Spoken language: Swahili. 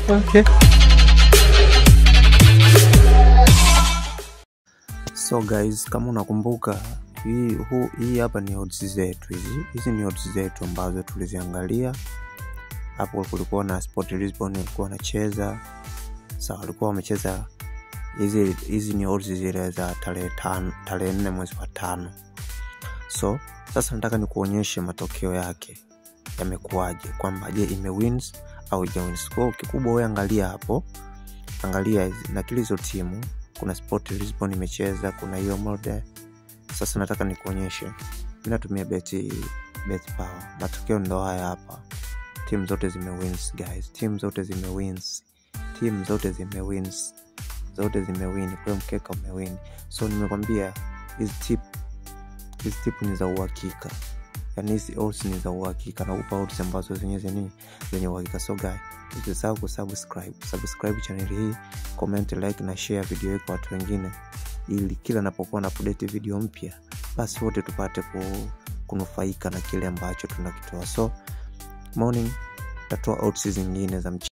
Okay. So guys, kama unakumbuka hii hapa ni odds zetu hizi ni odds zetu ambazo tuliziangalia. Hapo kulikuwa na Sport Lisbon ilikuwa anacheza. Sawa, walikuwa wamecheza hizi ni odds zile za tarehe 4 mwezi wa 5. So sasa nataka nikuonyeshe matokeo yake yamekuaje, kwamba je imewins au haijawins. Kwa kikubwa wewe angalia hapo, angalia na kile hizo timu. Kuna Sport Lisbon imecheza, kuna hiyo mode. Sasa nataka nikuonyeshe. Mimi natumia bet power. Matokeo ndo haya hapa. Timu zote zimewins guys. Timu zote zimewins. Zote zimewin. Kwa mkeka umewin. So nimekwambia hizi tip ni za uhakika. Yaani hizi odds ni za uhakika, na upa odds ambazo zenye uhakika. So guys, usisahau kusubscribe channel hii, comment, like na share video hii kwa watu wengine, ili kila napokuwa na update video mpya basi wote tupate kunufaika na kile ambacho tunakitoa. So morning tatoa odds zingine za